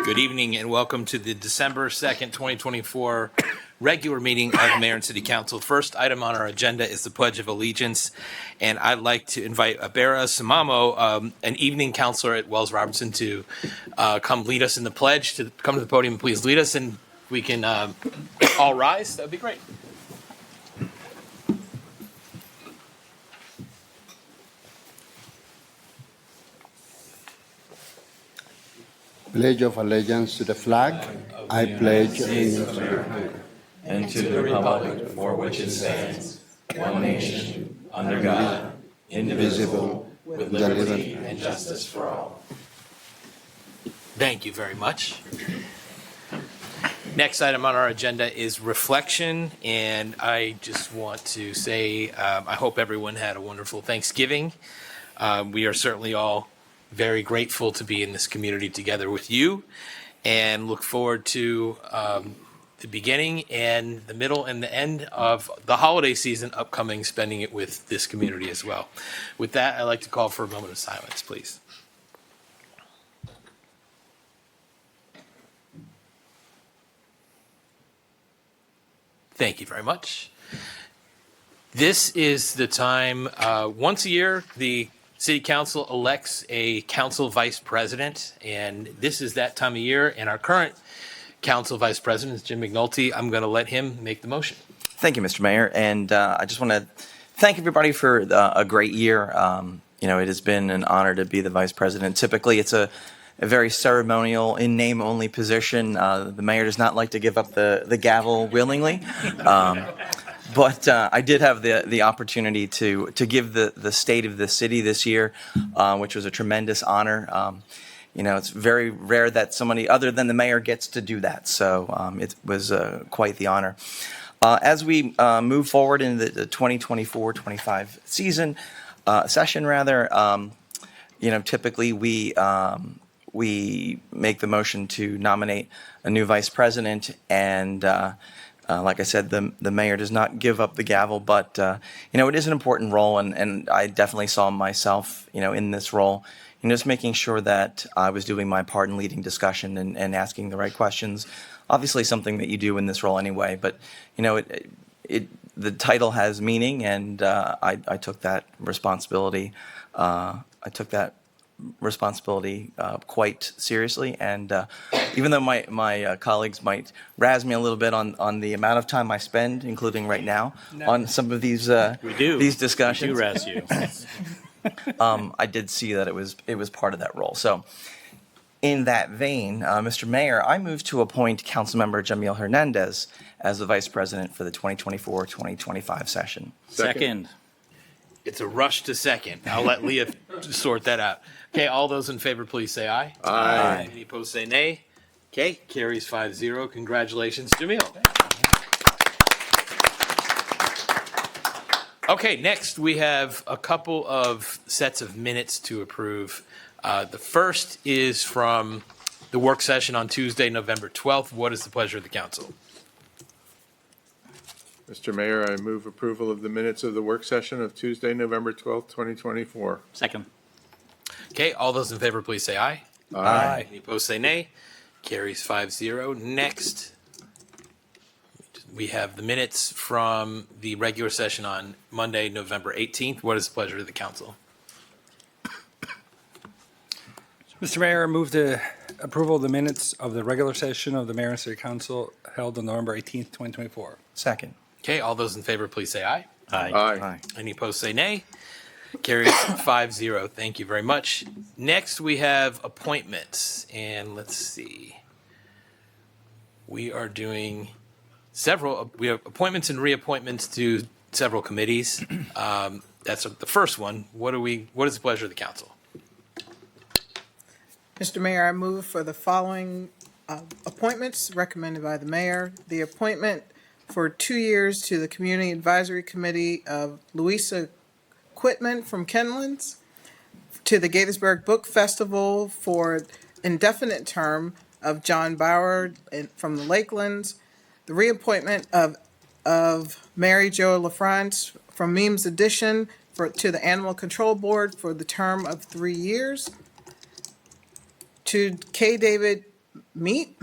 Good evening and welcome to the December 2nd, 2024 regular meeting of Mayor and City Council. First item on our agenda is the Pledge of Allegiance, and I'd like to invite Abera Samamo, an evening counselor at Wells Robertson, to come lead us in the pledge, to come to the podium and please lead us, and we can all rise. That would be great. Pledge of allegiance to the flag. I pledge allegiance to the flag and to the republic for which it stands, one nation, under God, indivisible, with liberty and justice for all. Thank you very much. Next item on our agenda is reflection, and I just want to say I hope everyone had a wonderful Thanksgiving. We are certainly all very grateful to be in this community together with you, and look forward to the beginning and the middle and the end of the holiday season upcoming, spending it with this community as well. With that, I'd like to call for a moment of silence, please. Thank you very much. This is the time, once a year, the City Council elects a council vice president, and this is that time of year, and our current council vice president is Jim McNulty. I'm going to let him make the motion. Thank you, Mr. Mayor, and I just want to thank everybody for a great year. It has been an honor to be the vice president. Typically, it's a very ceremonial, in-name-only position. The mayor does not like to give up the gavel willingly. But I did have the opportunity to give the state of the city this year, which was a tremendous honor. It's very rare that somebody other than the mayor gets to do that. So it was quite the honor. As we move forward into the 2024-25 session, typically we make the motion to nominate a new vice president, and like I said, the mayor does not give up the gavel, but it is an important role, and I definitely saw myself in this role, just making sure that I was doing my part in leading discussion and asking the right questions. Obviously something that you do in this role anyway, but the title has meaning, and I took that responsibility. Quite seriously, and even though my colleagues might razz me a little bit on the amount of time I spend, including right now, on some of these these discussions, We do razz you. I did see that it was part of that role. So, in that vein, Mr. Mayor, I move to appoint Councilmember Jamil Hernandez as the Vice President for the 2024-2025 session. Second. It's a rush to second. I'll let Leah sort that out. Okay, all those in favor, please say aye. Aye. Any opposed, say nay. Okay, carries 5-0. Congratulations, Jamil. Okay, next we have a couple of sets of minutes to approve. The first is from the work session on Tuesday, November 12th. What is the pleasure of the council? Mr. Mayor, I move approval of the minutes of the work session of Tuesday, November 12th, 2024. Second. Okay, all those in favor, please say aye. Aye. Any opposed, say nay. Carries 5-0. Next, we have the minutes from the regular session on Monday, November 18th. What is the pleasure of the council? Mr. Mayor, I move the approval of the minutes of the regular session of the Mayor and City Council held on November 18th, 2024. Second. Okay, all those in favor, please say aye. Aye. Aye. Any opposed, say nay. Carries 5-0. Thank you very much. Next, we have appointments, and let's see. We are doing we have appointments and reappointments to several committees. That's the first one. What is the pleasure of the council? Mr. Mayor, I move for the following appointments recommended by the mayor. The appointment for 2 years to the Community Advisory Committee of Louisa Quitman from Kenlands, to the Gaithersburg Book Festival for indefinite term of John Bauer from the Lakelands, the reappointment of Mary Jo LaFrance from Memes Edition to the Animal Control Board for the term of 3 years, to K. David meet.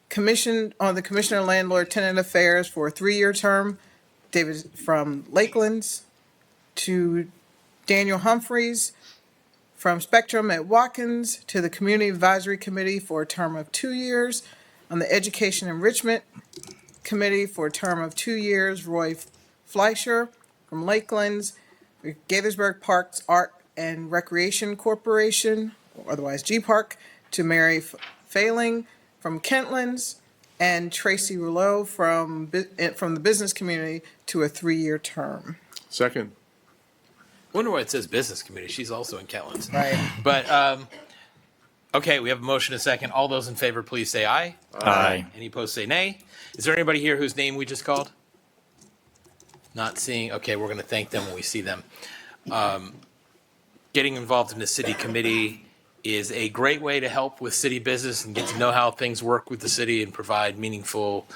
Commission on the Commissioner of Landlord-Tenant Affairs for a 3-year term, David from Lakelands, to Daniel Humphreys from Spectrum at Watkins to the Community Advisory Committee for a term of 2 years. On the Education Enrichment Committee for a term of 2 years, Roy Fleischer from Lakelands, Gaithersburg Parks Art and Recreation Corporation, or otherwise G-Park, to Mary Failing from Kentlands, and Tracy Rouleau from the business community to a 3-year term. Second. Wonder why it says business committee. She's also in Kentlands. Right. But, okay, we have a motion and a second. All those in favor, please say aye. Aye. Any opposed, say nay. Is there anybody here whose name we just called? Not seeing. Okay, we're going to thank them when we see them. Getting involved in the city committee is a great way to help with city business and get to know how things work with the city and provide meaningful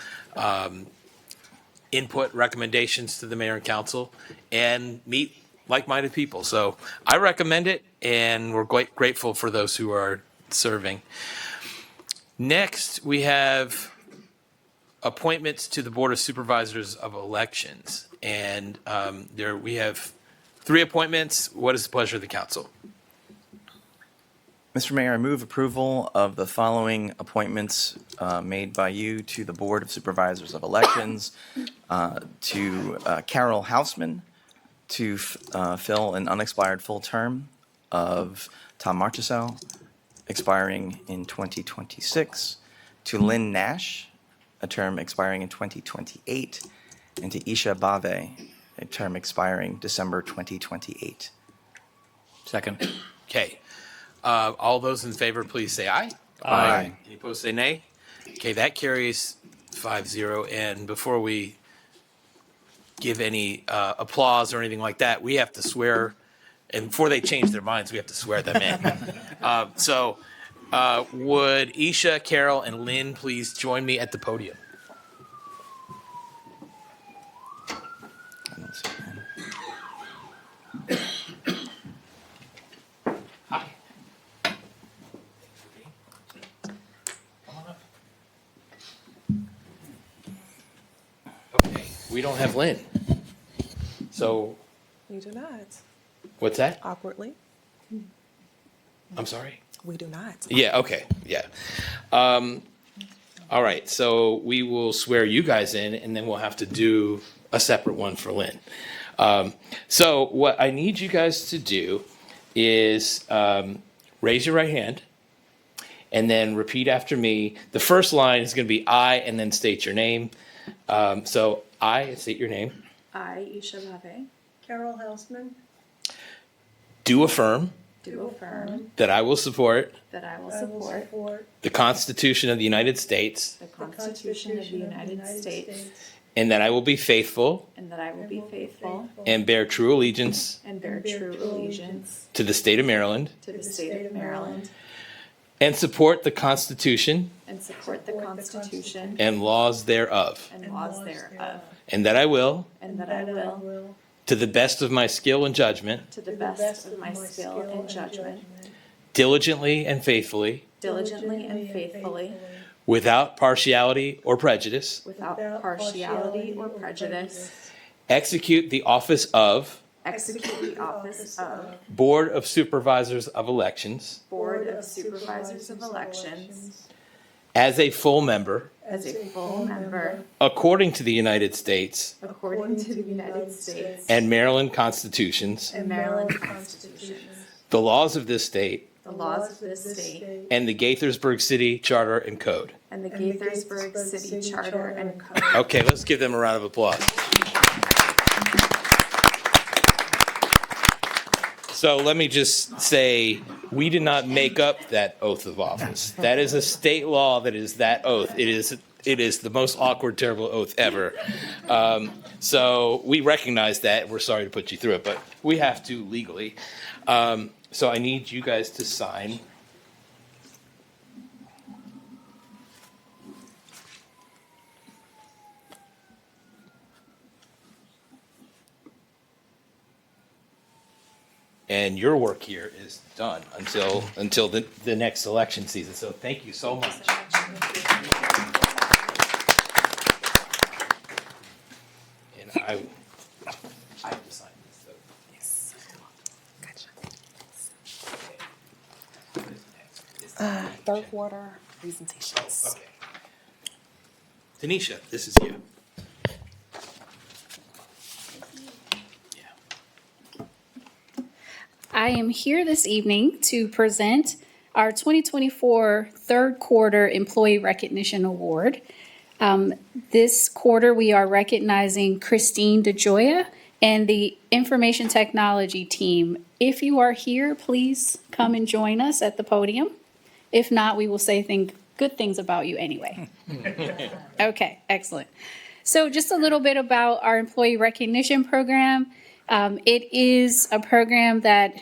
input, recommendations to the mayor and council, and meet like-minded people. So I recommend it, and we're quite grateful for those who are serving. Next, we have appointments to the Board of Supervisors of Elections. And there we have 3 appointments. What is the pleasure of the council? Mr. Mayor, I move approval of the following appointments made by you to the Board of Supervisors of Elections, to Carol Houseman, to fill an unexpired full term of Tom Marchesau, expiring in 2026, to Lynn Nash, a term expiring in 2028, and to Isha Bave, a term expiring December 2028. Second. Okay. All those in favor, please say aye. Aye. Any opposed, say nay. Okay, that carries 5-0. And before we give any applause or anything like that, we have to swear, and before they change their minds, we have to swear them in. So would Isha, Carol, and Lynn please join me at the podium? Okay, we don't have Lynn. So We do not. what's that? Awkwardly, I'm sorry. we do not. Yeah, okay, yeah. All right, so we will swear you guys in, and then we'll have to do a separate one for Lynn. So what I need you guys to do is raise your right hand, and then repeat after me. The first line is going to be I, and then state your name. So I, state your name, I, Isha Bave, Carol Houseman, do affirm do affirm that I will support that I will I will support support the Constitution of the United States, the Constitution of the United States, and that I will be faithful and that I will be faithful and bear true allegiance and bear true allegiance to the state of Maryland, to the state of Maryland, and support the Constitution and support the Constitution and laws thereof, and laws thereof, and that I will, and that I will, to the best of my skill and judgment, to the best of my skill and judgment, diligently and faithfully, diligently and faithfully, without partiality or prejudice, without partiality or prejudice, execute the office of execute the office of Board of Supervisors of Elections Board of Supervisors of Elections as a full member, as a full member, according to the United States according to the United States and Maryland constitutions, and Maryland constitutions, the laws of this state, the laws of this state, and the Gaithersburg City Charter and Code. and the Gaithersburg City Charter and Code. Okay, let's give them a round of applause. So let me just say, we did not make up that oath of office. That is a state law that is that oath. It is the most awkward, terrible oath ever. So we recognize that, and we're sorry to put you through it, but we have to legally. So I need you guys to sign. and your work here is done until the next election season. So thank you so much. And I have to sign this. Third quarter presentations. Okay. Tanisha, this is you. I am here this evening to present our 2024 Third Quarter Employee Recognition Award. This quarter, we are recognizing Christine DeJoya and the Information Technology team. If you are here, please come and join us at the podium. If not, we will say good things about you anyway. Okay, excellent. So just a little bit about our employee recognition program. It is a program that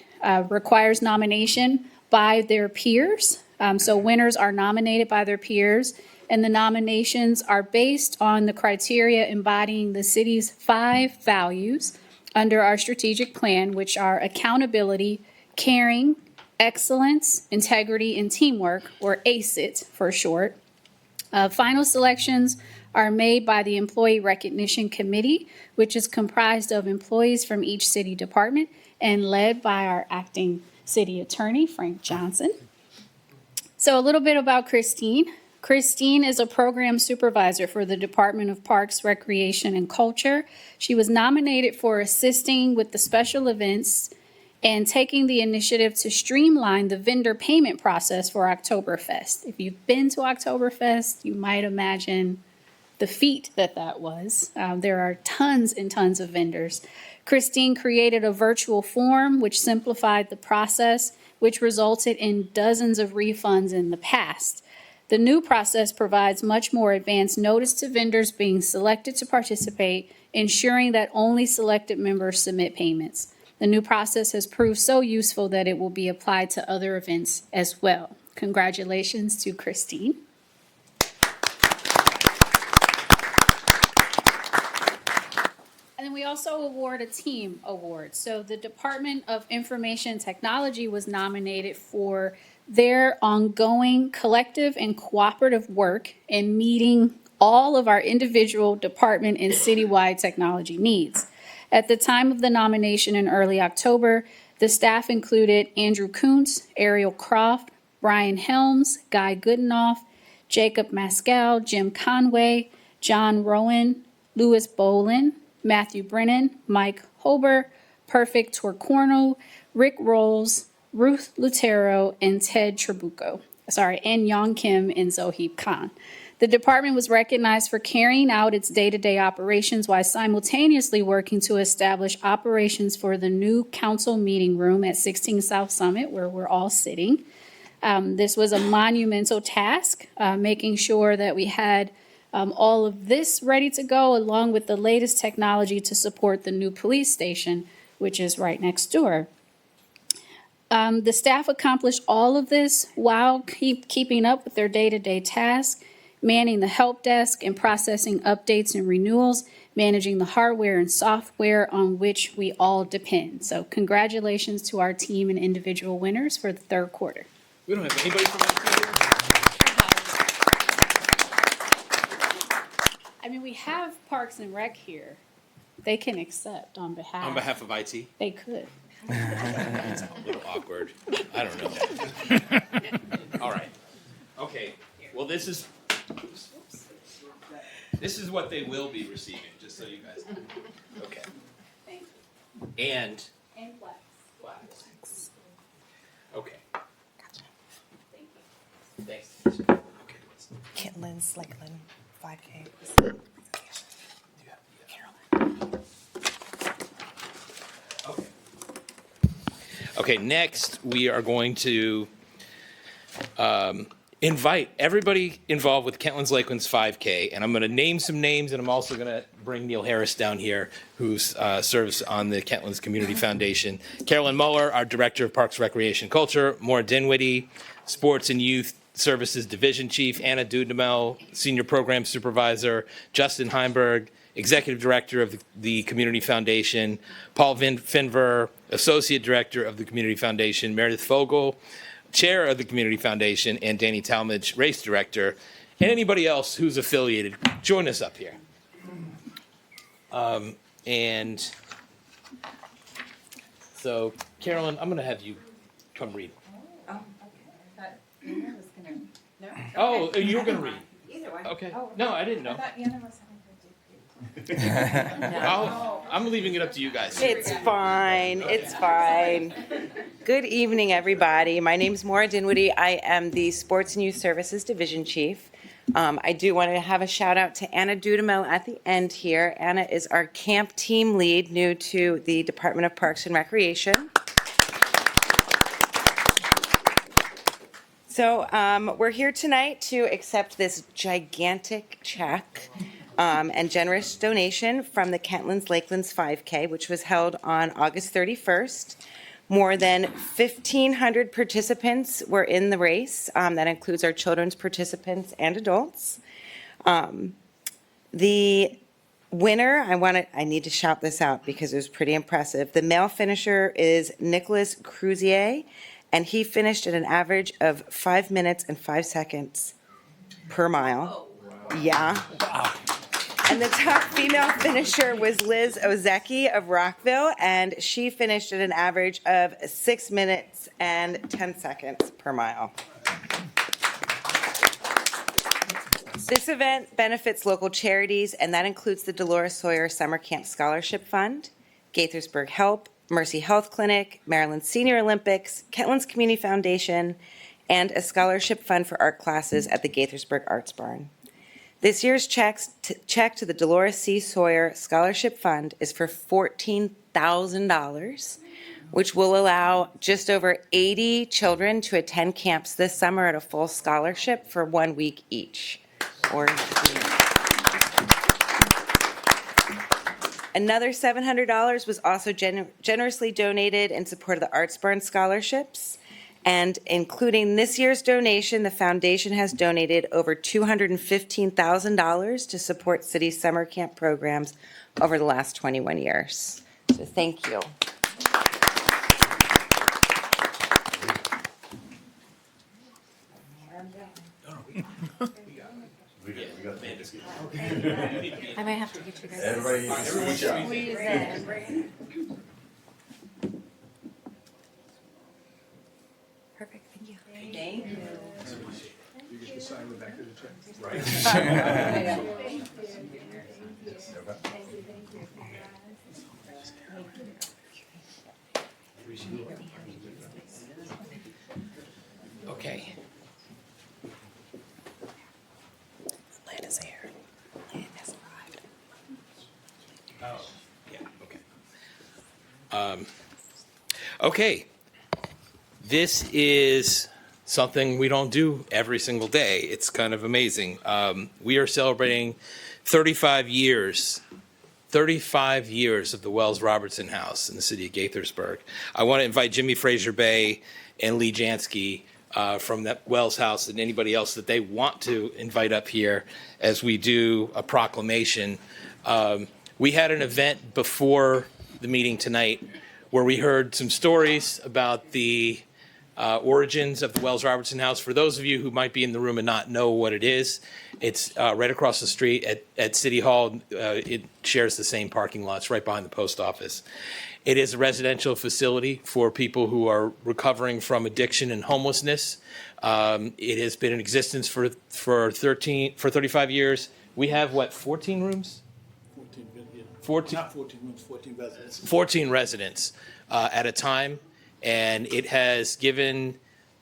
requires nomination by their peers. So winners are nominated by their peers, and the nominations are based on the criteria embodying the city's 5 values under our strategic plan, which are accountability, caring, excellence, integrity, and teamwork, or ACIT for short. Final selections are made by the Employee Recognition Committee, which is comprised of employees from each city department and led by our acting city attorney, Frank Johnson. So a little bit about Christine. Christine is a program supervisor for the Department of Parks, Recreation, and Culture. She was nominated for assisting with the special events and taking the initiative to streamline the vendor payment process for Oktoberfest. If you've been to Oktoberfest, you might imagine the feat that was. There are tons and tons of vendors. Christine created a virtual form which simplified the process, which resulted in dozens of refunds in the past. The new process provides much more advanced notice to vendors being selected to participate, ensuring that only selected members submit payments. The new process has proved so useful that it will be applied to other events as well. Congratulations to Christine. And then we also award a team award. So the Department of Information Technology was nominated for their ongoing collective and cooperative work in meeting all of our individual department and citywide technology needs. At the time of the nomination in early October, the staff included Andrew Kuntz, Ariel Croft, Brian Helms, Guy Goodenough, Jacob Mascal, Jim Conway, John Rowan, Louis Bolin, Matthew Brennan, Mike Hober, Perfect Torcorno, Rick Rolls, Ruth Lutero, and Ted Trabuco. And Yong Kim and Zoheeb Khan. The department was recognized for carrying out its day-to-day operations while simultaneously working to establish operations for the new council meeting room at 16 South Summit, where we're all sitting. This was a monumental task, making sure that we had all of this ready to go, along with the latest technology to support the new police station, which is right next door. The staff accomplished all of this while keeping up with their day-to-day tasks, manning the help desk and processing updates and renewals, managing the hardware and software on which we all depend. So congratulations to our team and individual winners for the third quarter. We don't have anybody from IT here? I mean, we have Parks and Rec here. They can accept on behalf. On behalf of IT? They could. It's a little awkward. I don't know. All right. Okay. Well, this is what they will be receiving, just so you guys know. Okay. Thank you. And And flags. flags. Okay. Thank you. Thanks. Okay. Lynn's Lakeland 5K. Okay. Okay, next we are going to invite everybody involved with Kentlands Lakeland's 5K, and I'm going to name some names, and I'm also going to bring Neil Harris down here, who serves on the Kentlands Community Foundation. Carolyn Muller, our Director of Parks, Recreation, Culture. Maura Dinwiddie, Sports and Youth Services Division Chief. Anna Dudamel, Senior Program Supervisor. Justin Heimberg, Executive Director of the Community Foundation, Paul Finver, Associate Director of the Community Foundation, Meredith Fogel, Chair of the Community Foundation, and Danny Talmadge, Race Director, and anybody else who's affiliated. Join us up here. And so, Carolyn, I'm going to have you come read. Oh, okay. I thought Anna was gonna. No. Oh, you were going to read. Either way. Okay. Oh, No, I didn't know. I thought Anna was having her debut. I'm leaving it up to you guys. It's fine. It's fine. Good evening, everybody. My name's Maura Dinwiddie. I am the Sports and Youth Services Division Chief. I do want to have a shout out to Anna Dudamel at the end here. Anna is our camp team lead, new to the Department of Parks and Recreation. So we're here tonight to accept this gigantic check and generous donation from the Kentlands Lakelands 5K, which was held on August 31st. More than 1,500 participants were in the race. That includes our children's participants and adults. The winner, I need to shout this out because it was pretty impressive. The male finisher is Nicholas Cruzier, and he finished at an average of 5 minutes and 5 seconds per mile. Yeah. And the top female finisher was Liz Ozeki of Rockville, and she finished at an average of 6 minutes and 10 seconds per mile. This event benefits local charities, and that includes the Dolores Sawyer Summer Camp Scholarship Fund, Gaithersburg Help, Mercy Health Clinic, Maryland Senior Olympics, Kentlands Community Foundation, and a scholarship fund for art classes at the Gaithersburg Arts Barn. This year's check to the Dolores C. Sawyer Scholarship Fund is for $14,000, which will allow just over 80 children to attend camps this summer at a full scholarship for 1 week each. Another $700 was also generously donated in support of the Arts Barn scholarships. And including this year's donation, the foundation has donated over $215,000 to support city summer camp programs over the last 21 years. So thank you. I might have to get you guys. Everybody Squeeze in. Perfect, thank you. Thank you. You get to sign the back of the check. Okay. Land is here. Land has arrived. Oh, yeah, okay. Okay. This is something we don't do every single day. It's kind of amazing. We are celebrating 35 years of the Wells Robertson House in the city of Gaithersburg. I want to invite Jimmy Fraser Bay and Lee Jansky from that Wells House and anybody else that they want to invite up here as we do a proclamation. We had an event before the meeting tonight where we heard some stories about the origins of the Wells Robertson House. For those of you who might be in the room and not know what it is, it's right across the street at City Hall. It shares the same parking lots right behind the post office. It is a residential facility for people who are recovering from addiction and homelessness. It has been in existence for 35 years. We have, 14 rooms? 14, Not 14 rooms, 14 residents. 14 residents at a time. And it has given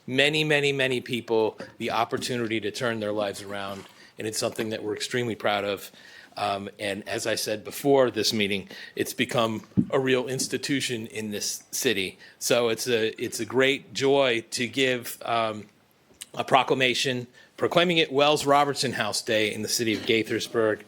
many, many, many people the opportunity to turn their lives around. And it's something that we're extremely proud of. And as I said before this meeting, it's become a real institution in this city. So it's a great joy to give a proclamation proclaiming it Wells Robertson House Day in the city of Gaithersburg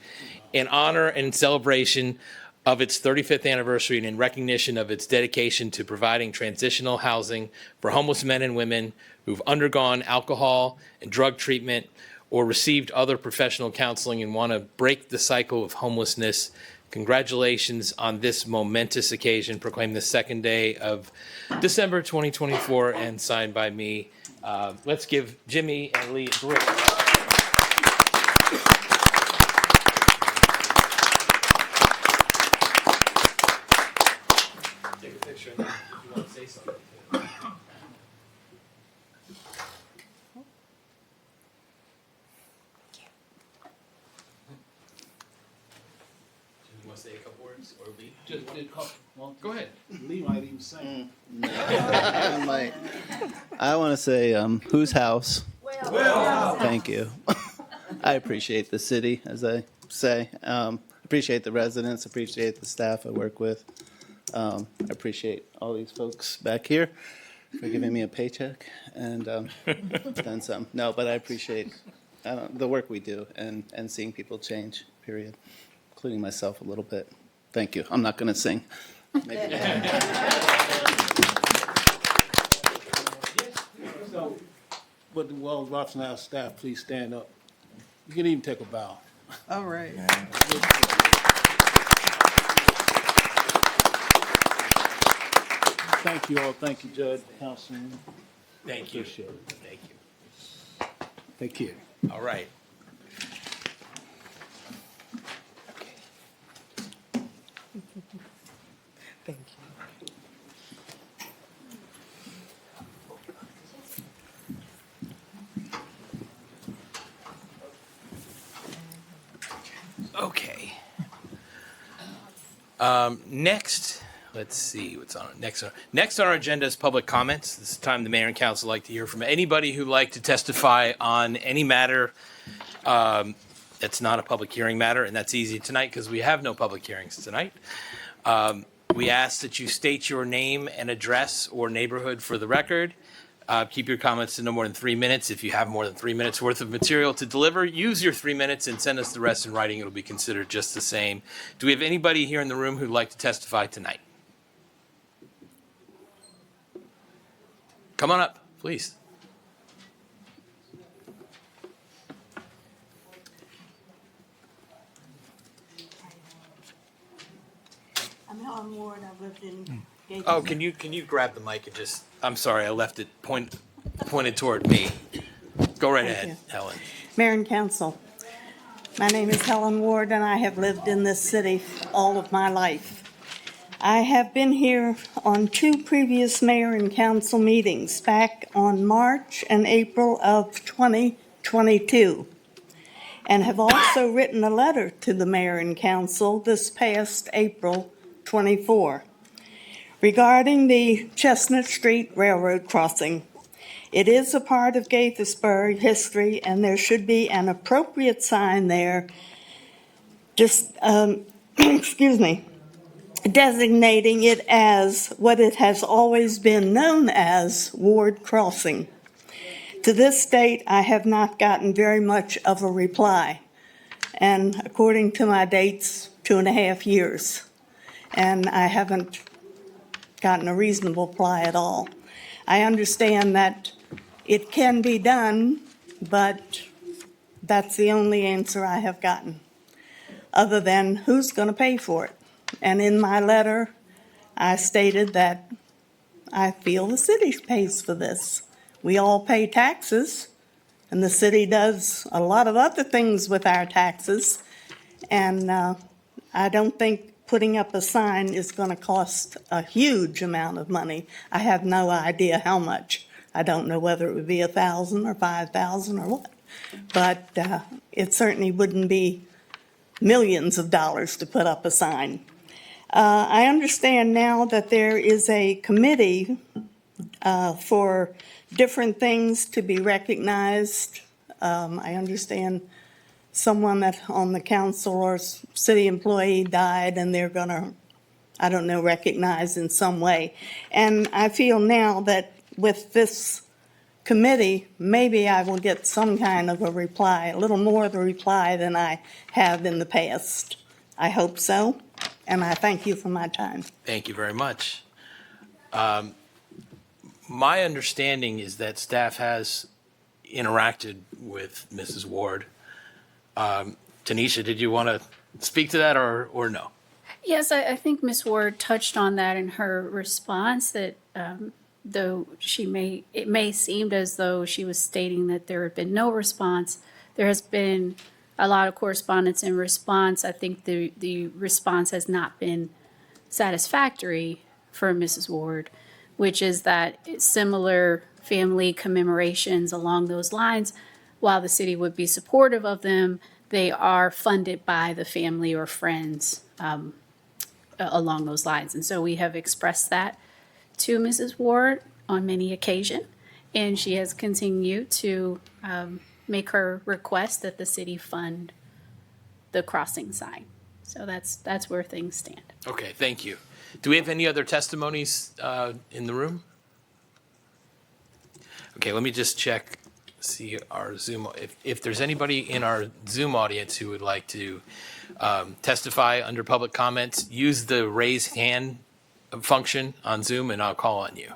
in honor and celebration of its 35th anniversary and in recognition of its dedication to providing transitional housing for homeless men and women who've undergone alcohol and drug treatment or received other professional counseling and want to break the cycle of homelessness, congratulations on this momentous occasion, proclaimed the second day of December 2024 and signed by me. Let's give Jimmy and Lee a great take a picture and then if you want to say something. You want to say a couple words or Lee? Just did a couple. Well, Go ahead. Lee might even sing. I want to say, whose house? Thank you. I appreciate the city, as I say. Appreciate the residents, appreciate the staff I work with. I appreciate all these folks back here for giving me a paycheck and then some. No, but I appreciate the work we do and seeing people change, period, including myself a little bit. Thank you. I'm not going to sing. So, would the Wells Robson House staff please stand up? You can even take a bow. All right. Thank you all. Thank you, Judge, Councilman. Thank you. Appreciate it. Thank you. Take care. All right. Thank you. Okay. Next, let's see what's on next. Next on our agenda is public comments. This is the time the mayor and council like to hear from anybody who'd like to testify on any matter that's not a public hearing matter, and that's easy tonight because we have no public hearings tonight. We ask that you state your name and address or neighborhood for the record. Keep your comments to no more than 3 minutes. If you have more than 3 minutes worth of material to deliver, use your 3 minutes and send us the rest in writing. It'll be considered just the same. Do we have anybody here in the room who'd like to testify tonight? Come on up, please. I'm Helen Ward. I've lived in Gaithersburg. Oh, can you grab the mic and just, I'm sorry, I left it pointed toward me. Go right Thank ahead, you. Helen. Mayor and Council, my name is Helen Ward, and I have lived in this city all of my life. I have been here on 2 previous mayor and council meetings back on March and April of 2022, and have also written a letter to the mayor and council this past April 24 regarding the Chestnut Street Railroad crossing. It is a part of Gaithersburg history, and there should be an appropriate sign there, just, excuse me, designating it as what it has always been known as, Ward Crossing. To this date, I have not gotten very much of a reply, and according to my dates, 2.5 years, and I haven't gotten a reasonable reply at all. I understand that it can be done, but that's the only answer I have gotten, other than who's going to pay for it. And in my letter, I stated that I feel the city pays for this. We all pay taxes, and the city does a lot of other things with our taxes, and I don't think putting up a sign is going to cost a huge amount of money. I have no idea how much. I don't know whether it would be $1,000 or $5,000 or what, but it certainly wouldn't be millions of dollars to put up a sign. I understand now that there is a committee for different things to be recognized. I understand someone that on the council or city employee died, and they're going to, I don't know, recognize in some way. And I feel now that with this committee, maybe I will get some kind of a reply, a little more of a reply than I have in the past. I hope so, and I thank you for my time. Thank you very much. My understanding is that staff has interacted with Mrs. Ward. Tanisha, did you want to speak to that or no? Yes, I think Ms. Ward touched on that in her response, that though it may seem as though she was stating that there had been no response, there has been a lot of correspondence in response. I think the response has not been satisfactory for Mrs. Ward, which is that similar family commemorations along those lines, while the city would be supportive of them, they are funded by the family or friends along those lines. And so we have expressed that to Mrs. Ward on many occasions, and she has continued to make her request that the city fund the crossing sign. So that's where things stand. Okay, thank you. Do we have any other testimonies in the room? Okay, let me just check, see our Zoom, if there's anybody in our Zoom audience who would like to testify under public comments, use the raise hand function on Zoom and I'll call on you.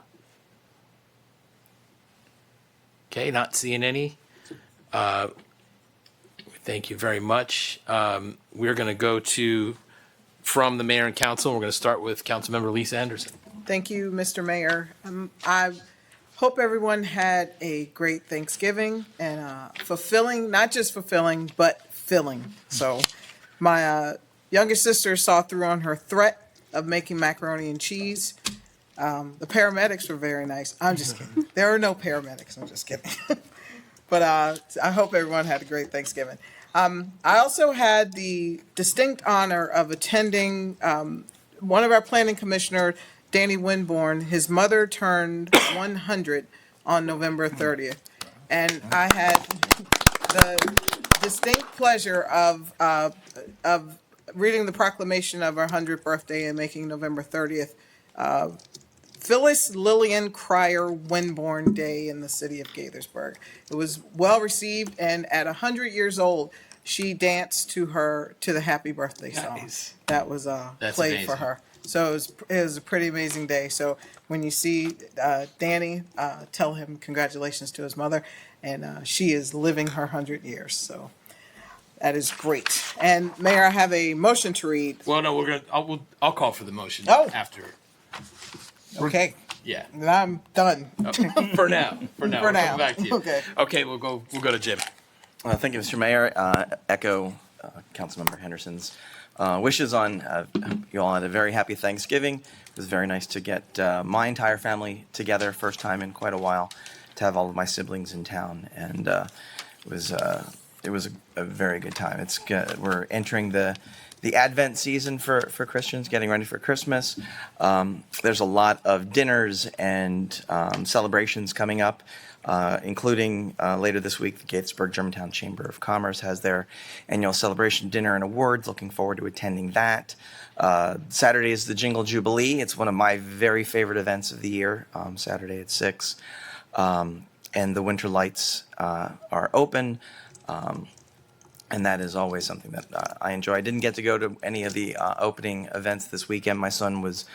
Okay, not seeing any. Thank you very much. We're going to go from the mayor and council. We're going to start with Councilmember Lisa Anderson. Thank you, Mr. Mayor. I hope everyone had a great Thanksgiving and fulfilling, not just fulfilling, but filling. So my youngest sister saw through on her threat of making macaroni and cheese. The paramedics were very nice. I'm just kidding. There are no paramedics. I'm just kidding. But I hope everyone had a great Thanksgiving. I also had the distinct honor of attending one of our planning commissioner, Danny Winborn. His mother turned 100 on November 30th. And I had the distinct pleasure of reading the proclamation of our 100th birthday and making November 30th Phyllis Lillian Cryer Winborn Day in the city of Gaithersburg. It was well received, and at 100 years old, she danced to the Happy Birthday song. Nice. That was played amazing. for her. So it was a pretty amazing day. So when you see Danny, tell him congratulations to his mother, and she is living her 100 years. So that is great. And Mayor, I have a motion to read. Well, no, I'll call for the motion after. Okay. Yeah. And I'm done. For now. For We'll come now. back to you. Okay, we'll go to Jim. Thank you, Mr. Mayor. Echo Councilmember Henderson's wishes on you all had a very happy Thanksgiving. It was very nice to get my entire family together, first time in quite a while, to have all of my siblings in town, and it was a very good time. It's good. We're entering the Advent season for Christians, getting ready for Christmas. There's a lot of dinners and celebrations coming up, including later this week, the Gaithersburg Germantown Chamber of Commerce has their annual celebration dinner and awards. Looking forward to attending that. Saturday is the Jingle Jubilee. It's one of my very favorite events of the year, Saturday at 6. And the winter lights are open. And that is always something that I enjoy. I didn't get to go to any of the opening events this weekend. My son was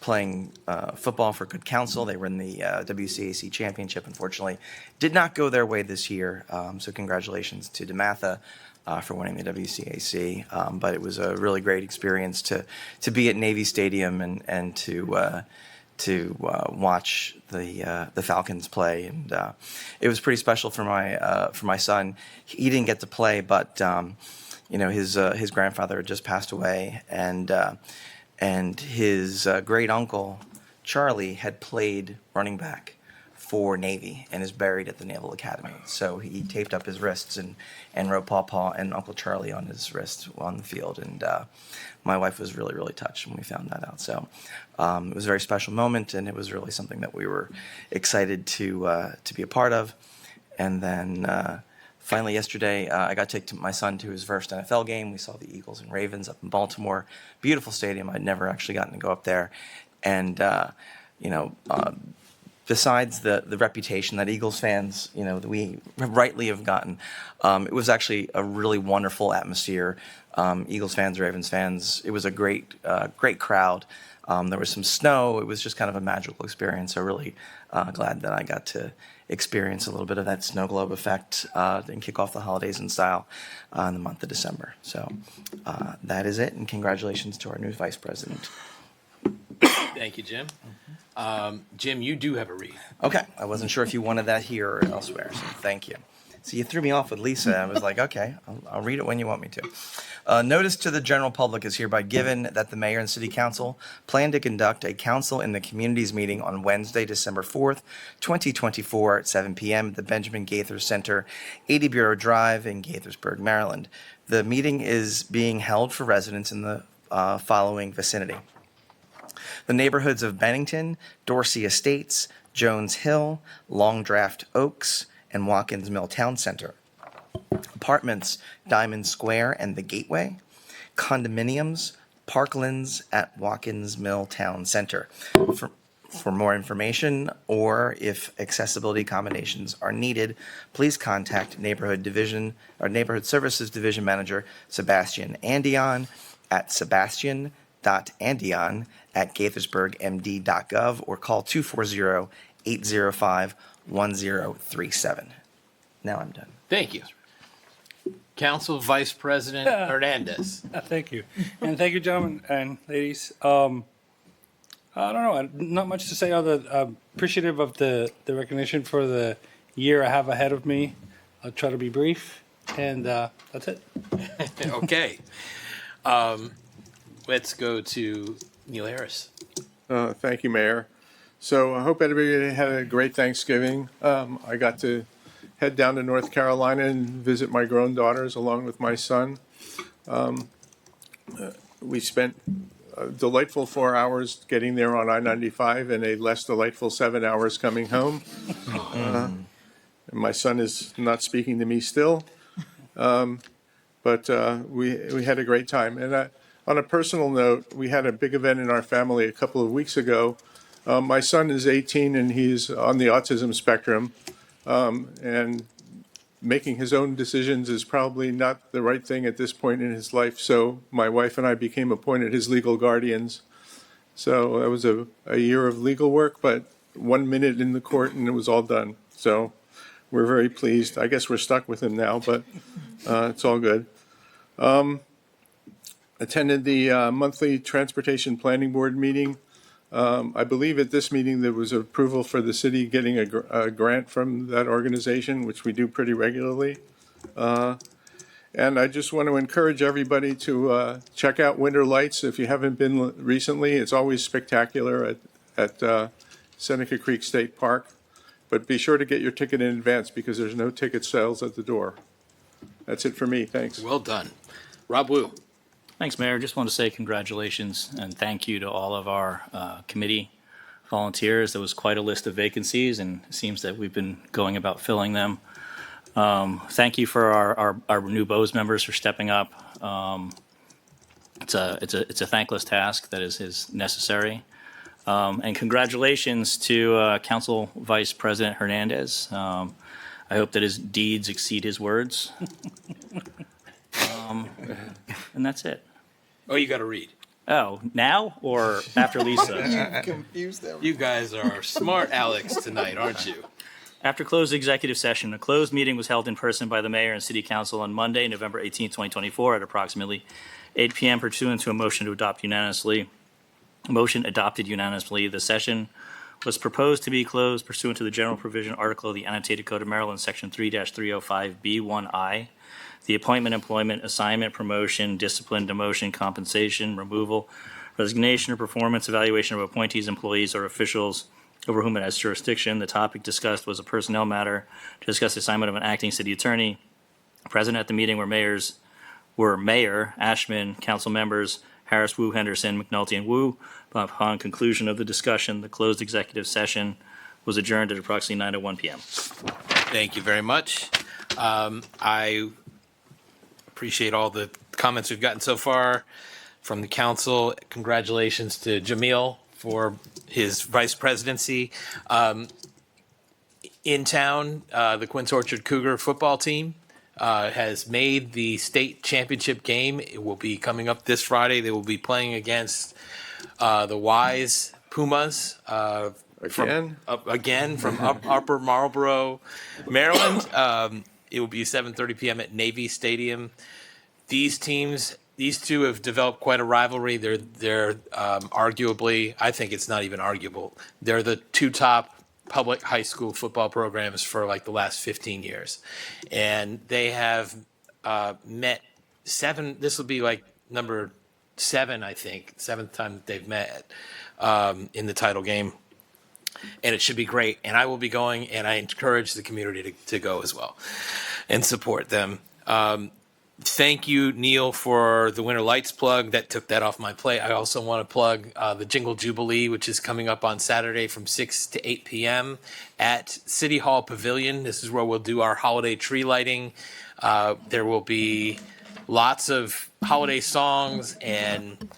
playing football for Good Counsel. They were in the WCAC championship, unfortunately. Did not go their way this year. So congratulations to DeMatha for winning the WCAC. But it was a really great experience to be at Navy Stadium and to watch the Falcons play, and it was pretty special for my son. He didn't get to play, but his grandfather had just passed away, and his great uncle Charlie had played running back for Navy and is buried at the Naval Academy. So he taped up his wrists and wrote Paw and Uncle Charlie on his wrist on the field, and my wife was really, really touched when we found that out. So it was a very special moment, and it was really something that we were excited to be a part of. And then finally yesterday, I got to take my son to his first NFL game. We saw the Eagles and Ravens up in Baltimore. Beautiful stadium. I'd never actually gotten to go up there. And, besides the reputation that Eagles fans, that we rightly have gotten, it was actually a really wonderful atmosphere. Eagles fans, Ravens fans, it was a great crowd. There was some snow. It was just kind of a magical experience. So really glad that I got to experience a little bit of that snow globe effect and kick off the holidays in style in the month of December. So that is it, and congratulations to our new vice president. Thank you, Jim. Jim, you do have a read. Okay, I wasn't sure if you wanted that here or elsewhere, so thank you. So you threw me off with Lisa. I was like, okay, I'll read it when you want me to. Notice to the general public is hereby given that the mayor and city council plan to conduct a council in the communities meeting on Wednesday, December 4th, 2024 at 7 p.m. at the Benjamin Gaithers Center, 80 Bureau Drive in Gaithersburg, Maryland. The meeting is being held for residents in the following vicinity: the neighborhoods of Bennington, Dorsey Estates, Jones Hill, Long Draft Oaks, and Watkins Mill Town Center. Apartments, Diamond Square and the Gateway. Condominiums, Parklands at Watkins Mill Town Center. For more information, or if accessibility accommodations are needed, please contact Neighborhood Services Division Manager Sebastian Andion at sebastian.andion@gaithersburgmd.gov or call 240-805-1037. Now I'm done. Thank you. Council Vice President Hernandez. Thank you. And thank you, gentlemen and ladies. I don't know, not much to say other appreciative of the recognition for the year I have ahead of me. I'll try to be brief, and that's it. Okay. Let's go to Neil Harris. Thank you, Mayor. So I hope everybody had a great Thanksgiving. I got to head down to North Carolina and visit my grown daughters along with my son. We spent a delightful 4 hours getting there on I-95 and a less delightful 7 hours coming home. And my son is not speaking to me still. But we had a great time. And on a personal note, we had a big event in our family a couple of weeks ago. My son is 18 and he's on the autism spectrum. And making his own decisions is probably not the right thing at this point in his life. So my wife and I became appointed his legal guardians. So that was a year of legal work, but 1 minute in the court and it was all done. So we're very pleased. I guess we're stuck with him now, but it's all good. Attended the monthly Transportation Planning Board meeting. I believe at this meeting there was approval for the city getting a grant from that organization, which we do pretty regularly. And I just want to encourage everybody to check out Winter Lights if you haven't been recently. It's always spectacular at Seneca Creek State Park. But be sure to get your ticket in advance because there's no ticket sales at the door. That's it for me. Thanks. Well done. Rob Wu. Thanks, Mayor. Just want to say congratulations and thank you to all of our committee volunteers. There was quite a list of vacancies, and it seems that we've been going about filling them. Thank you for our new BOES members for stepping up. It's a thankless task that is necessary. And congratulations to Council Vice President Hernandez. I hope that his deeds exceed his words. And that's it. Oh, you got to read. Oh, now or after Lisa? You confused them. You guys are smart Alex tonight, aren't you? After closed executive session, a closed meeting was held in person by the mayor and city council on Monday, November 18, 2024 at approximately 8 p.m. pursuant to a motion to adopt unanimously. Motion adopted unanimously. The session was proposed to be closed pursuant to the general provision article of the Annotated Code of Maryland, Section 3-305B1I. The appointment, employment, assignment, promotion, discipline, demotion, compensation, removal, resignation, or performance evaluation of appointees, employees, or officials over whom it has jurisdiction. The topic discussed was a personnel matter to discuss the assignment of an acting city attorney. Present at the meeting were Mayor Ashman, council members Harris, Wu, Henderson, McNulty, and Wu. Upon conclusion of the discussion, the closed executive session was adjourned at approximately 9:01 p.m. Thank you very much. I appreciate all the comments we've gotten so far from the council. Congratulations to Jamil for his vice presidency. In town, the Quince Orchard Cougar football team has made the state championship game. It will be coming up this Friday. They will be playing against the Wise Pumas. Again? Again from Upper Marlboro, Maryland. It will be 7:30 p.m. at Navy Stadium. These two have developed quite a rivalry. They're arguably, I think it's not even arguable. They're the two top public high school football programs for like the last 15 years, and they have met seven. This will be like number 7, I think, 7th time that they've met in the title game. And it should be great. And I will be going, and I encourage the community to go as well and support them. Thank you, Neil, for the Winter Lights plug. That took that off my plate. I also want to plug the Jingle Jubilee, which is coming up on Saturday from 6 to 8 p.m. at City Hall Pavilion. This is where we'll do our holiday tree lighting. There will be lots of holiday songs and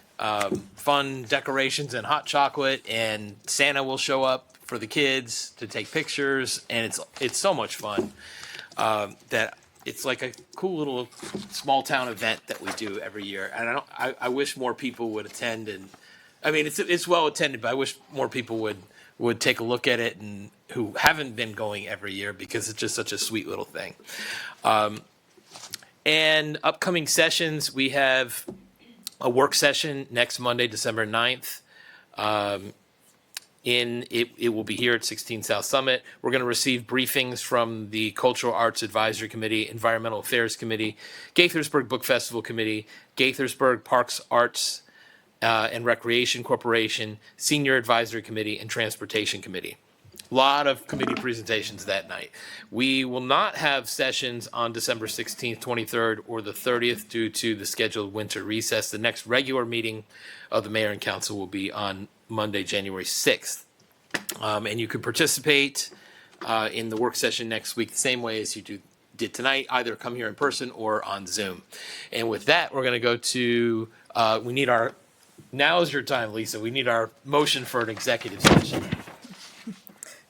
fun decorations and hot chocolate, and Santa will show up for the kids to take pictures, and it's so much fun that it's like a cool little small town event that we do every year. And I wish more people would attend, and I mean it's well attended, but I wish more people would take a look at it and who haven't been going every year, because it's just such a sweet little thing. And upcoming sessions, we have a work session next Monday, December 9th. It will be here at 16 South Summit. We're going to receive briefings from the Cultural Arts Advisory Committee, Environmental Affairs Committee, Gaithersburg Book Festival Committee, Gaithersburg Parks, Arts and Recreation Corporation, Senior Advisory Committee, and Transportation Committee. A lot of committee presentations that night. We will not have sessions on December 16th, 23rd, or the 30th due to the scheduled winter recess. The next regular meeting of the mayor and council will be on Monday, January 6th. And you can participate in the work session next week the same way as you did tonight, either come here in person or on Zoom. And with that, we're going to go to, now is your time, Lisa. We need our motion for an executive session.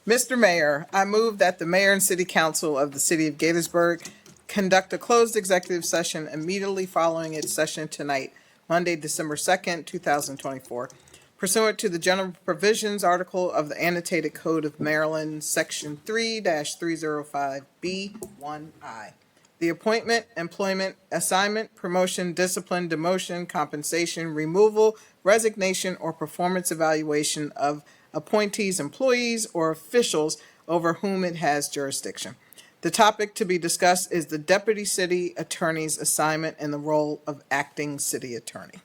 Mr. Mayor, I move that the mayor and city council of the city of Gaithersburg conduct a closed executive session immediately following its session tonight, Monday, December 2nd, 2024, pursuant to the general provisions article of the Annotated Code of Maryland, Section 3-305B1I. The appointment, employment, assignment, promotion, discipline, demotion, compensation, removal, resignation, or performance evaluation of appointees, employees, or officials over whom it has jurisdiction. The topic to be discussed is the deputy city attorney's assignment and the role of acting city attorney.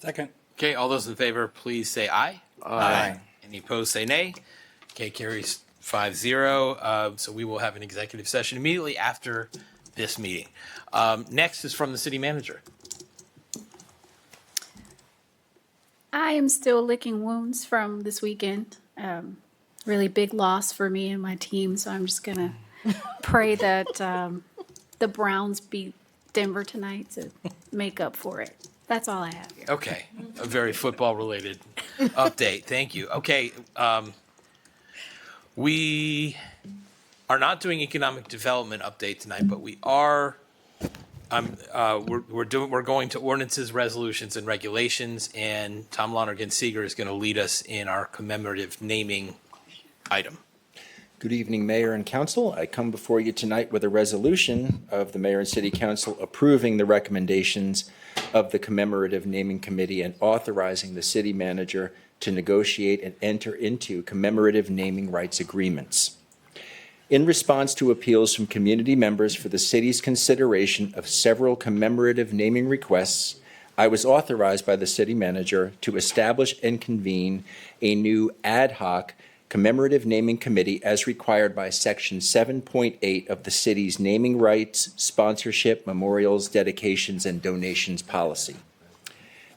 Second. Okay, all those in favor, please say aye. Aye. Any opposed, say nay. Okay, carries 5-0. So we will have an executive session immediately after this meeting. Next is from the city manager. I am still licking wounds from this weekend. Really big loss for me and my team, so I'm just going to pray that the Browns beat Denver tonight to make up for it. That's all I have here. Okay, a very football-related update. Thank you. Okay, we are not doing economic development update tonight, but we are. We're going to ordinances, resolutions, and regulations, and Tom Lonergan-Seeger is going to lead us in our commemorative naming item. Good evening, Mayor and Council. I come before you tonight with a resolution of the Mayor and City Council approving the recommendations of the Commemorative Naming Committee and authorizing the city manager to negotiate and enter into commemorative naming rights agreements. In response to appeals from community members for the city's consideration of several commemorative naming requests, I was authorized by the city manager to establish and convene a new ad hoc commemorative naming committee as required by Section 7.8 of the city's naming rights, sponsorship, memorials, dedications, and donations policy.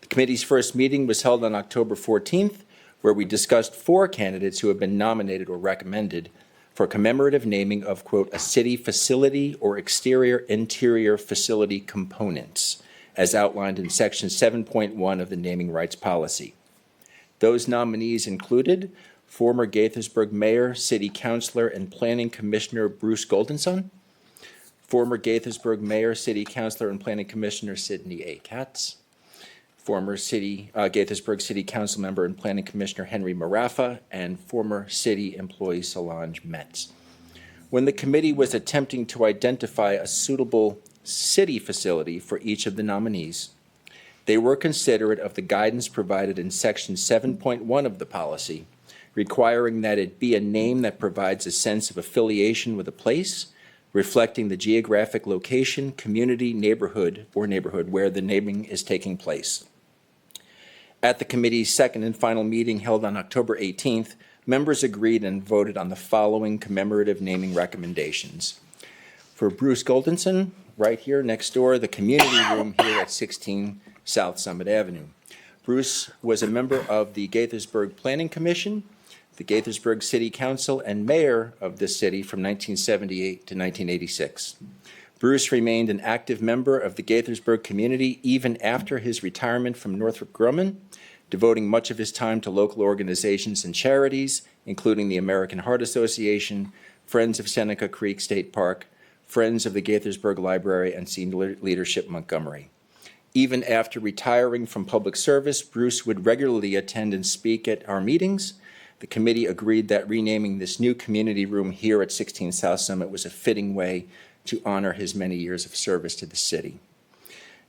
The committee's first meeting was held on October 14th, where we discussed 4 candidates who have been nominated or recommended for commemorative naming of, quote, a city facility or interior facility components, as outlined in Section 7.1 of the naming rights policy. Those nominees included former Gaithersburg Mayor, City Councilor, and Planning Commissioner Bruce Goldenson, former Gaithersburg Mayor, City Councilor, and Planning Commissioner Sidney A. Katz, former Gaithersburg City Council member and Planning Commissioner Henry Marafa, and former city employee Solange Metz. When the committee was attempting to identify a suitable city facility for each of the nominees, they were considerate of the guidance provided in Section 7.1 of the policy, requiring that it be a name that provides a sense of affiliation with a place, reflecting the geographic location, community, neighborhood where the naming is taking place. At the committee's second and final meeting held on October 18th, members agreed and voted on the following commemorative naming recommendations. For Bruce Goldenson, right here next door, the community room here at 16 South Summit Avenue. Bruce was a member of the Gaithersburg Planning Commission, the Gaithersburg City Council, and mayor of this city from 1978 to 1986. Bruce remained an active member of the Gaithersburg community even after his retirement from Northrop Grumman, devoting much of his time to local organizations and charities, including the American Heart Association, Friends of Seneca Creek State Park, Friends of the Gaithersburg Library, and Senior Leadership Montgomery. Even after retiring from public service, Bruce would regularly attend and speak at our meetings. The committee agreed that renaming this new community room here at 16 South Summit was a fitting way to honor his many years of service to the city.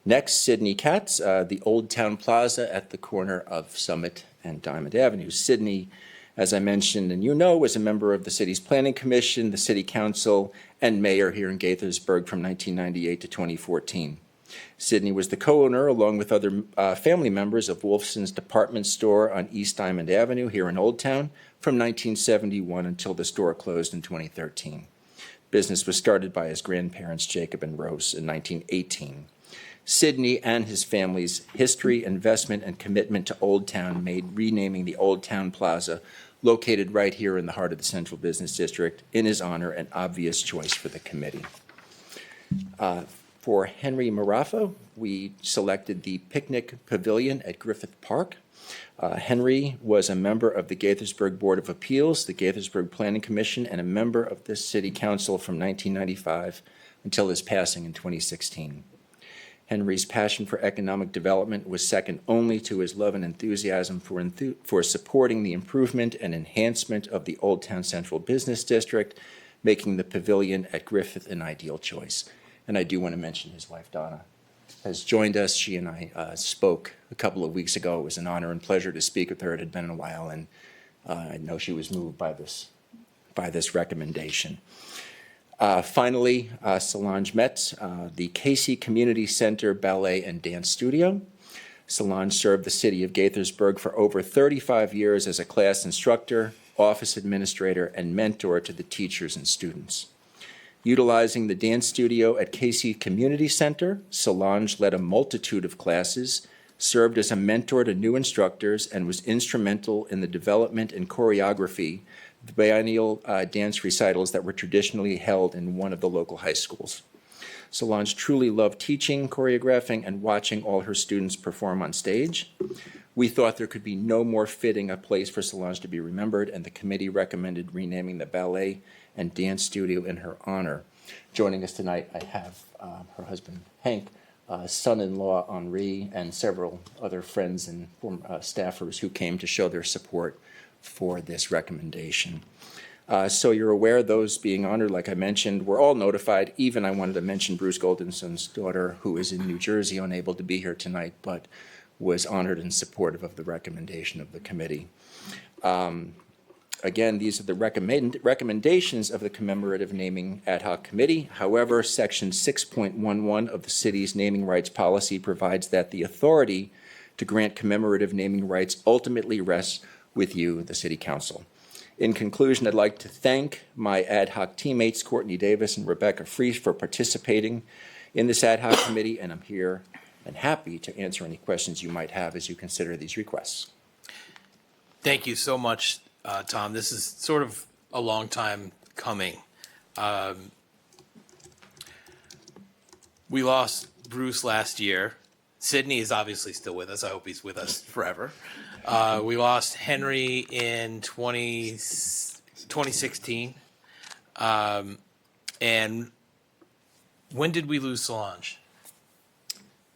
Next, Sidney Katz, the Old Town Plaza at the corner of Summit and Diamond Avenue. Sidney, as I mentioned, and you know, was a member of the city's Planning Commission, the City Council, and mayor here in Gaithersburg from 1998 to 2014. Sidney was the co-owner, along with other family members, of Wolfson's Department Store on East Diamond Avenue here in Old Town from 1971 until the store closed in 2013. Business was started by his grandparents, Jacob and Rose, in 1918. Sidney and his family's history, investment, and commitment to Old Town made renaming the Old Town Plaza, located right here in the heart of the Central Business District, in his honor, an obvious choice for the committee. For Henry Marafa, we selected the Picnic Pavilion at Griffith Park. Henry was a member of the Gaithersburg Board of Appeals, the Gaithersburg Planning Commission, and a member of this city council from 1995 until his passing in 2016. Henry's passion for economic development was second only to his love and enthusiasm for supporting the improvement and enhancement of the Old Town Central Business District, making the pavilion at Griffith an ideal choice. And I do want to mention his wife, Donna, has joined us. She and I spoke a couple of weeks ago. It was an honor and pleasure to speak with her. It had been a while, and I know she was moved by this recommendation. Finally, Solange Metz, the Casey Community Center Ballet and Dance Studio. Solange served the city of Gaithersburg for over 35 years as a class instructor, office administrator, and mentor to the teachers and students. Utilizing the dance studio at Casey Community Center, Solange led a multitude of classes, served as a mentor to new instructors, and was instrumental in the development and choreography of the biennial dance recitals that were traditionally held in one of the local high schools. Solange truly loved teaching, choreographing, and watching all her students perform on stage. We thought there could be no more fitting a place for Solange to be remembered, and the committee recommended renaming the ballet and dance studio in her honor. Joining us tonight, I have her husband, Hank, son-in-law, Henri, and several other friends and staffers who came to show their support for this recommendation. So you're aware, those being honored, like I mentioned, were all notified. Even I wanted to mention Bruce Goldenson's daughter, who is in New Jersey, unable to be here tonight, but was honored and supportive of the recommendation of the committee. Again, these are the recommendations of the Commemorative Naming Ad Hoc Committee. However, Section 6.11 of the city's naming rights policy provides that the authority to grant commemorative naming rights ultimately rests with you, the City Council. In conclusion, I'd like to thank my ad hoc teammates, Courtney Davis and Rebecca Fries, for participating in this ad hoc committee, and I'm here and happy to answer any questions you might have as you consider these requests. Thank you so much, Tom. This is sort of a long time coming. We lost Bruce last year. Sydney is obviously still with us. I hope he's with us forever. We lost Henry in 2016. And when did we lose Solange?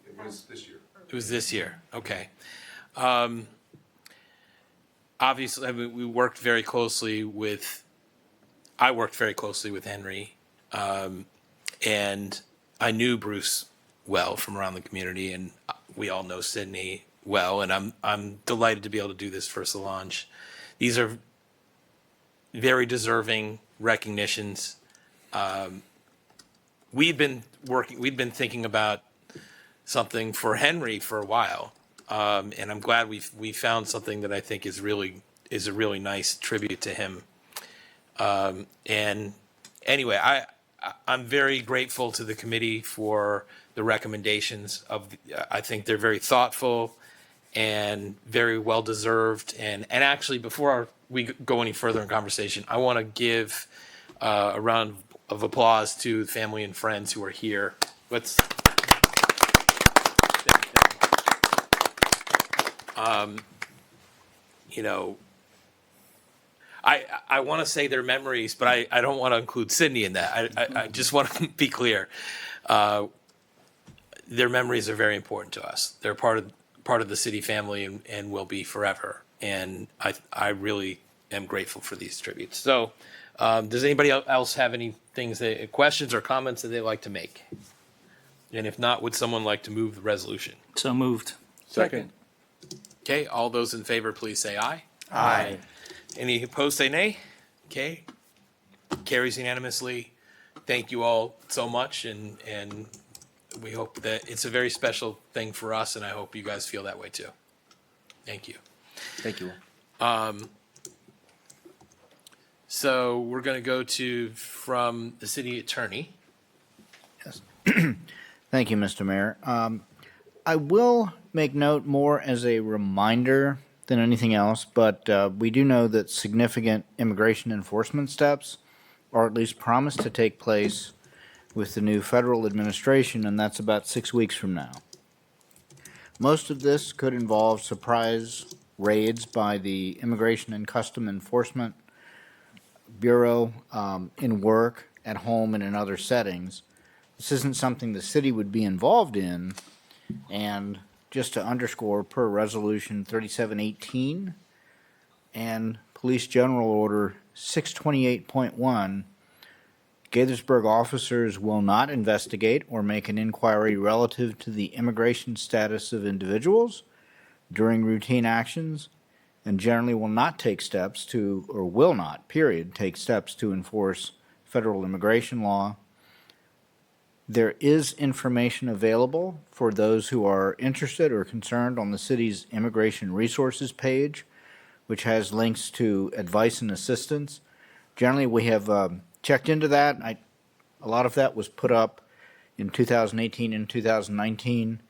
It was this year. It was this year. Okay. Obviously, I mean, I worked very closely with Henry, and I knew Bruce well from around the community, and we all know Sydney well, and I'm delighted to be able to do this for Solange. These are very deserving recognitions. We've been thinking about something for Henry for a while, and I'm glad we found something that I think is a really nice tribute to him. And anyway, I'm very grateful to the committee for the recommendations I think they're very thoughtful and very well deserved. And actually, before we go any further in conversation, I want to give a round of applause to family and friends who are here. You know, I want to say their memories, but I don't want to include Sydney in that. I just want to be clear. Their memories are very important to us. They're part of the city family and will be forever. And I really am grateful for these tributes. So, does anybody else have any questions or comments that they'd like to make? And if not, would someone like to move the resolution? So moved. Second. Okay, all those in favor, please say aye. Aye. Any opposed, say nay. Okay, carries unanimously. Thank you all so much, and we hope that it's a very special thing for us, and I hope you guys feel that way too. Thank you. Thank you. So we're going to go from the city attorney. Yes. Thank you, Mr. Mayor. I will make note more as a reminder than anything else, but we do know that significant immigration enforcement steps are at least promised to take place with the new federal administration, and that's about 6 weeks from now. Most of this could involve surprise raids by the Immigration and Custom Enforcement Bureau in work, at home, and in other settings. This isn't something the city would be involved in, and just to underscore, per Resolution 3718 and Police General Order 628.1, Gaithersburg officers will not investigate or make an inquiry relative to the immigration status of individuals during routine actions, and generally will not take steps to, or will not, period, take steps to enforce federal immigration law. There is information available for those who are interested or concerned on the city's Immigration Resources page, which has links to advice and assistance. Generally, we have checked into that. A lot of that was put up in 2018 and 2019.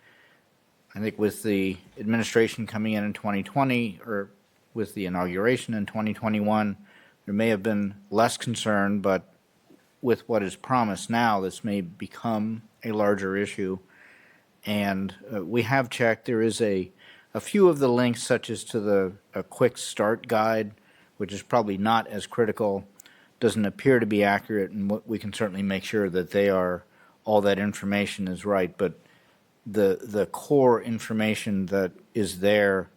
I think with the administration coming in 2020, or with the inauguration in 2021, there may have been less concern, but with what is promised now, this may become a larger issue. And we have checked. There is a few of the links, such as to a quick start guide, which is probably not as critical, doesn't appear to be accurate, and we can certainly make sure that all that information is right. But the core information that is there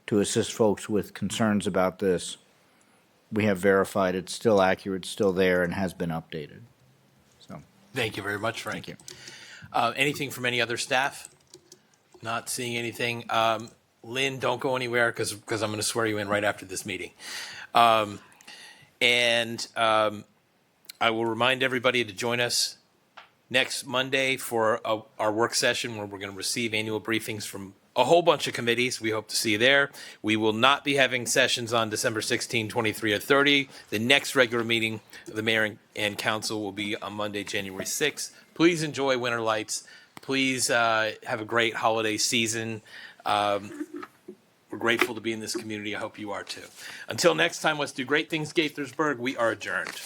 to assist folks with concerns about this, we have verified it's still accurate, still there, and has been updated. So, thank you very much, Frank. Thank you. Anything from any other staff? Not seeing anything. Lynn, don't go anywhere because I'm going to swear you in right after this meeting. I will remind everybody to join us next Monday for our work session where we're going to receive annual briefings from a whole bunch of committees. We hope to see you there. We will not be having sessions on December 16, 23, or 30. The next regular meeting of the mayor and council will be on Monday, January 6th. Please enjoy winter lights. Please have a great holiday season. We're grateful to be in this community. I hope you are too. Until next time, let's do great things, Gaithersburg. We are adjourned.